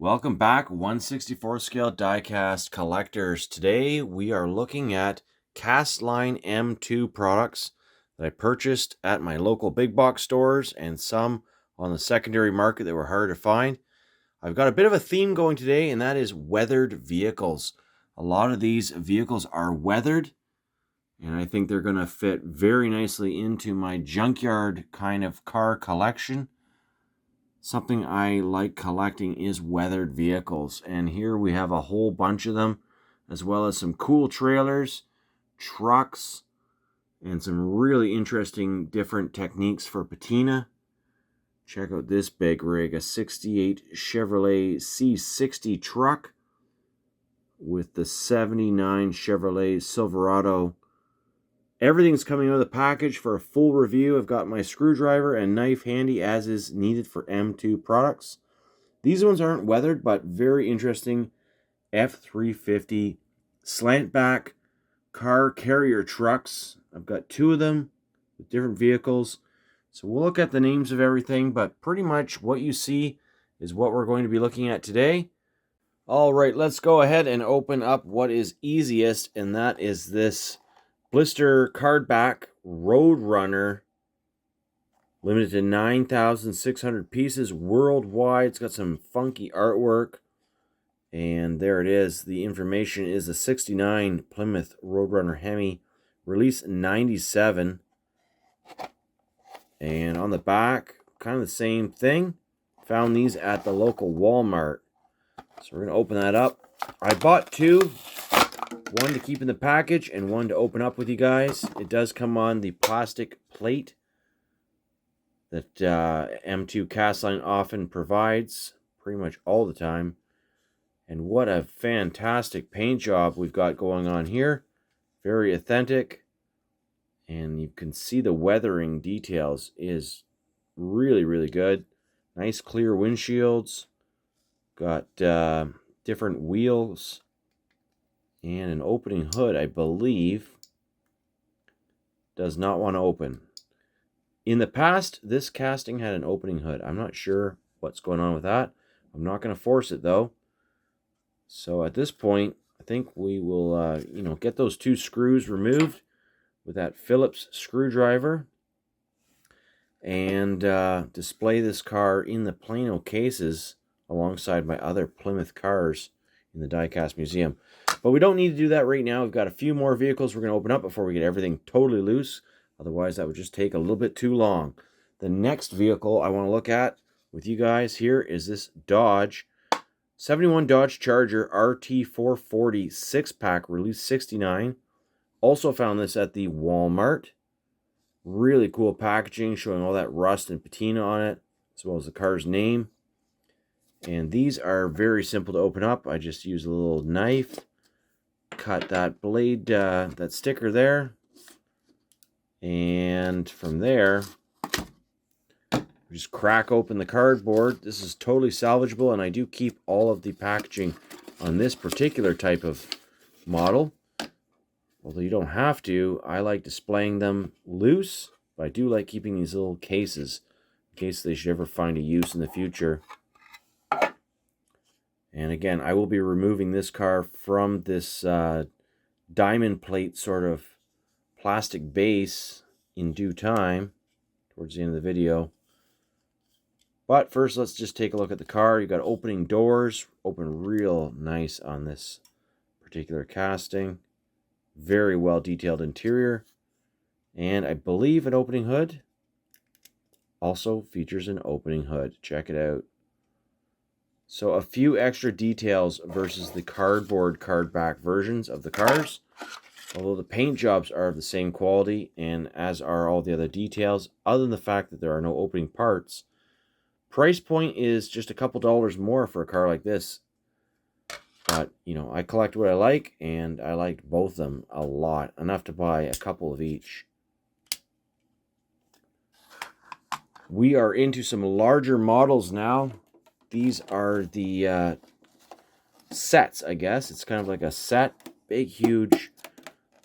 Welcome back, 1/64 scale diecast collectors. Today we are looking at Castline M2 products that I purchased at my local big box stores and some on the secondary market that were hard to find. I've got a bit of a theme going today, and that is weathered vehicles. A lot of these vehicles are weathered, and I think they're going to fit very nicely into my junkyard kind of car collection. Something I like collecting is weathered vehicles, and here we have a whole bunch of them, as well as some cool trailers, trucks, and some really interesting different techniques for patina. Check out this big rig, a 68 Chevrolet C60 truck with the 79 Chevrolet Silverado. Everything's coming out of the package for a full review. I've got my screwdriver and knife handy as is needed for M2 products. These ones aren't weathered, but very interesting F350 slant back car carrier trucks. I've got two of them with different vehicles. So we'll look at the names of everything, but pretty much what you see is what we're going to be looking at today. All right, let's go ahead and open up what is easiest, and that is this blister cardback Road Runner, limited to 9,600 pieces worldwide. It's got some funky artwork, and there it is. The information is a 69 Plymouth Road Runner HEMI, release 97. And on the back, kind of the same thing. Found these at the local Walmart. So we're going to open that up. I bought two. One to keep in the package and one to open up with you guys. It does come on the plastic plate that M2 Castline often provides pretty much all the time. And what a fantastic paint job we've got going on here. Very authentic. And you can see the weathering details is really, really good. Nice clear windshields. Got different wheels. And an opening hood, I believe, does not want to open. In the past, this casting had an opening hood. I'm not sure what's going on with that. I'm not going to force it, though. So at this point, I think we will, get those two screws removed with that Phillips screwdriver and display this car in the Plano cases alongside my other Plymouth cars in the Diecast Museum. But we don't need to do that right now. We've got a few more vehicles we're going to open up before we get everything totally loose. Otherwise, that would just take a little bit too long. The next vehicle I want to look at with you guys here is this Dodge 71 Dodge Charger RT440 6-pack, release 69. Also found this at the Walmart. Really cool packaging, showing all that rust and patina on it, as well as the car's name. And these are very simple to open up. I just use a little knife, cut that blade, that sticker there, and from there, just crack open the cardboard. This is totally salvageable, and I do keep all of the packaging on this particular type of model. Although you don't have to, I like displaying them loose, but I do like keeping these little cases in case they should ever find a use in the future. And again, I will be removing this car from this diamond plate sort of plastic base in due time, towards the end of the video. But first, let's just take a look at the car. You've got opening doors, open real nice on this particular casting. Very well detailed interior. And I believe an opening hood also features an opening hood. Check it out. So a few extra details versus the cardboard cardback versions of the cars. Although the paint jobs are of the same quality, and as are all the other details, other than the fact that there are no opening parts. Price point is just a couple dollars more for a car like this. But, I collect what I like, and I liked both of them a lot. Enough to buy a couple of each. We are into some larger models now. These are the sets, I guess. It's kind of like a set. Big, huge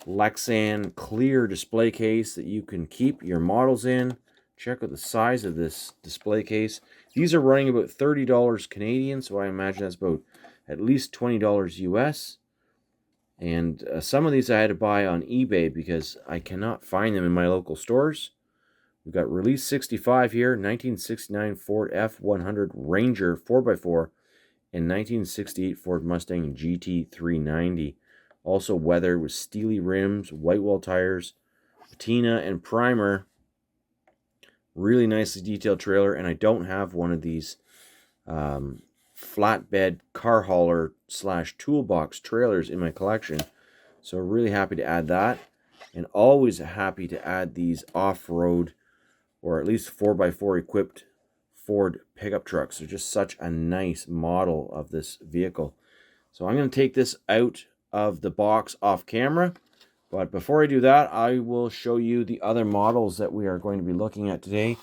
Lexan clear display case that you can keep your models in. check out the size of this display case. These are running about $30 Canadian, so I imagine that's about at least $20 US. And some of these I had to buy on eBay because I cannot find them in my local stores. We've got Release 65 here, 1969 Ford F100 Ranger 4x4, and 1968 Ford Mustang GT390. Also weathered with steely rims, white wall tires, patina, and primer. Really nicely detailed trailer, and I don't have one of these flatbed car hauler / toolbox trailers in my collection. So really happy to add that, and always happy to add these off-road or at least 4x4 equipped Ford pickup trucks. They're just such a nice model of this vehicle. So I'm going to take this out of the box off camera. But before I do that, I will show you the other models that we are going to be looking at today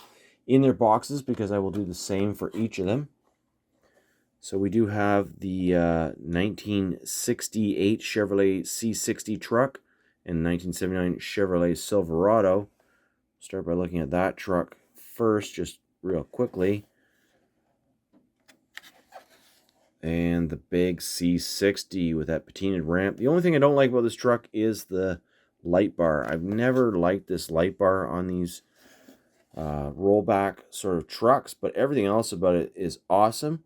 in their boxes, because I will do the same for each of them. So we do have the 1968 Chevrolet C60 truck and 1979 Chevrolet Silverado. Start by looking at that truck first, just real quickly. And the big C60 with that patinaed ramp. The only thing I don't like about this truck is the light bar. I've never liked this light bar on these rollback sort of trucks, but everything else about it is awesome.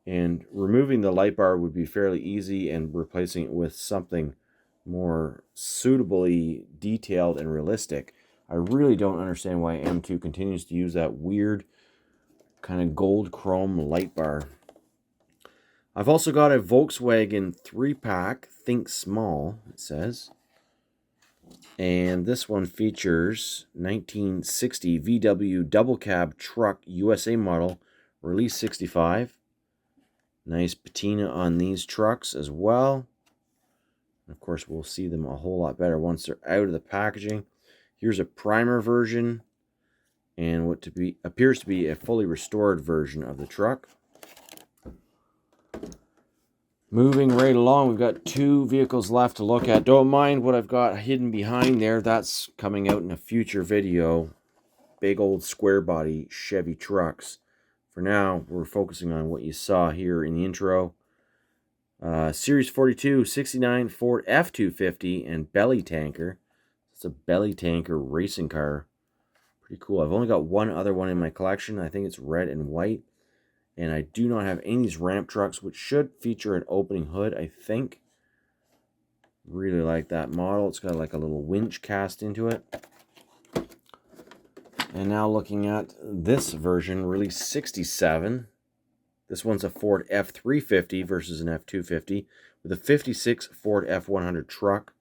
And removing the light bar would be fairly easy, and replacing it with something more suitably detailed and realistic. I really don't understand why M2 continues to use that weird kind of gold chrome light bar. I've also got a Volkswagen 3-pack, Think Small, it says. And this one features 1960 VW double cab truck USA model, Release 65. Nice patina on these trucks as well. Of course, we'll see them a whole lot better once they're out of the packaging. Here's a primer version and what appears to be a fully restored version of the truck. Moving right along, we've got two vehicles left to look at. Don't mind what I've got hidden behind there. That's coming out in a future video. Big old square body Chevy trucks. For now, we're focusing on what you saw here in the intro. Series 42, 69 Ford F250 and belly tanker. It's a belly tanker racing car. Pretty cool. I've only got one other one in my collection. I think it's red and white. And I do not have any of these ramp trucks, which should feature an opening hood, I think. Really like that model. It's got like a little winch cast into it. And now looking at this version, Release 67. This one's a Ford F350 versus an F250 with a 56 Ford F100 truck.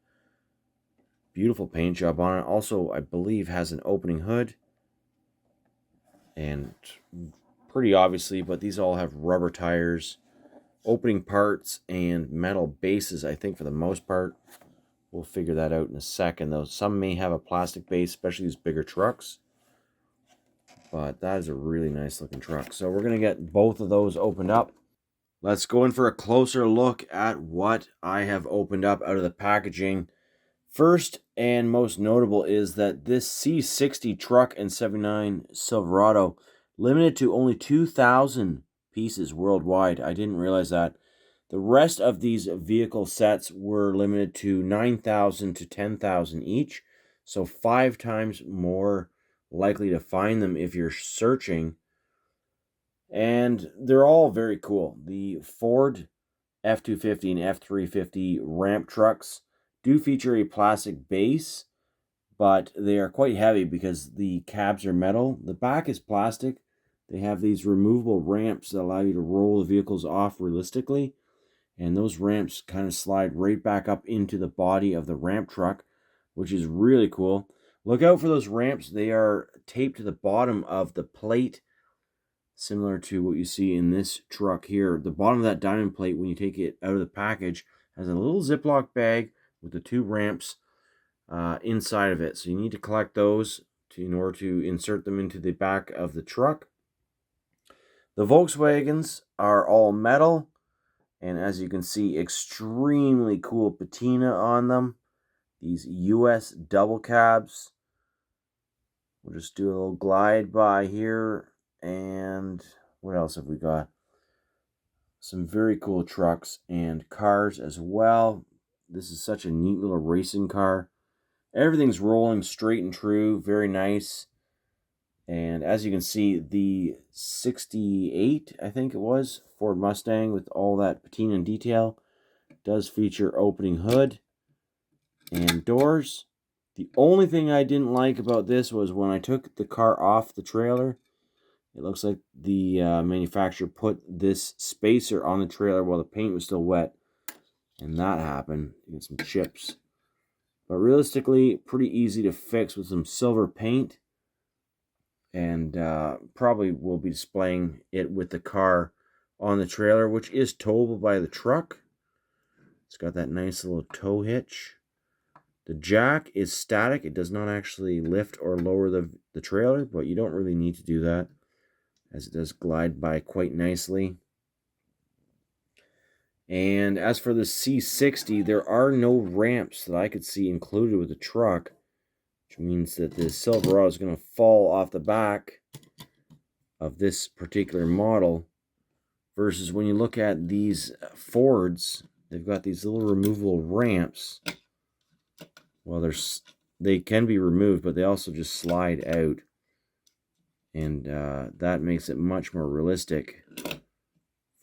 Beautiful paint job on it. Also, I believe has an opening hood. And pretty obviously, but these all have rubber tires, opening parts, and metal bases, I think, for the most part. We'll figure that out in a second, though. Some may have a plastic base, especially these bigger trucks. But that is a really nice looking truck. So we're going to get both of those opened up. Let's go in for a closer look at what I have opened up out of the packaging. First and most notable is that this C60 truck and 79 Silverado limited to only 2,000 pieces worldwide. I didn't realize that. The rest of these vehicle sets were limited to 9,000 to 10,000 each. So 5 times more likely to find them if you're searching. And they're all very cool. The Ford F250 and F350 ramp trucks do feature a plastic base, but they are quite heavy because the cabs are metal. The back is plastic. They have these removable ramps that allow you to roll the vehicles off realistically. And those ramps kind of slide right back up into the body of the ramp truck, which is really cool. Look out for those ramps. They are taped to the bottom of the plate, similar to what you see in this truck here. The bottom of that diamond plate, when you take it out of the package, has a little Ziploc bag with the 2 ramps inside of it. So you need to collect those in order to insert them into the back of the truck. The Volkswagens are all metal, and as you can see, extremely cool patina on them. These US double cabs. We'll just do a little glide by here. And what else have we got? Some very cool trucks and cars as well. This is such a neat little racing car. Everything's rolling straight and true. Very nice. And as you can see, the 68, I think it was, Ford Mustang with all that patina and detail does feature opening hood and doors. The only thing I didn't like about this was when I took the car off the trailer, it looks like the manufacturer put this spacer on the trailer while the paint was still wet. And that happened. You get some chips. But realistically, pretty easy to fix with some silver paint. And probably will be displaying it with the car on the trailer, which is towable by the truck. It's got that nice little tow hitch. The jack is static. It does not actually lift or lower the trailer, but you don't really need to do that, as it does glide by quite nicely. And as for the C60, there are no ramps that I could see included with the truck, which means that the Silverado is going to fall off the back of this particular model. Versus when you look at these Fords, they've got these little removable ramps. Well, they can be removed, but they also just slide out. And that makes it much more realistic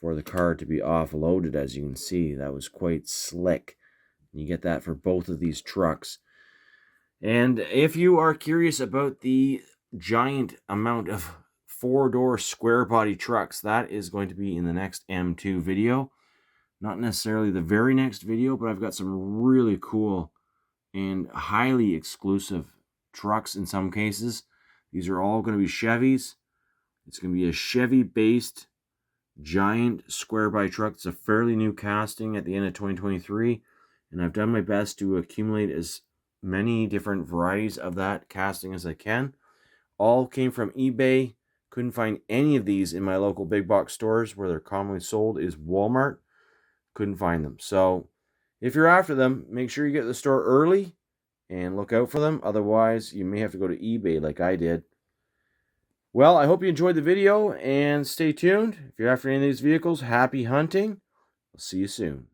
for the car to be offloaded. As you can see, that was quite slick. You get that for both of these trucks. And if you are curious about the giant amount of four-door square body trucks, that is going to be in the next M2 video. Not necessarily the very next video, but I've got some really cool and highly exclusive trucks in some cases. These are all going to be Chevys. It's going to be a Chevy-based giant square body truck. It's a fairly new casting at the end of 2023, and I've done my best to accumulate as many different varieties of that casting as I can. All came from eBay. Couldn't find any of these in my local big box stores. Where they're commonly sold is Walmart. Couldn't find them. So if you're after them, make sure you get to the store early and look out for them. Otherwise, you may have to go to eBay like I did. Well, I hope you enjoyed the video, and stay tuned. If you're after any of these vehicles, happy hunting. I'll see you soon.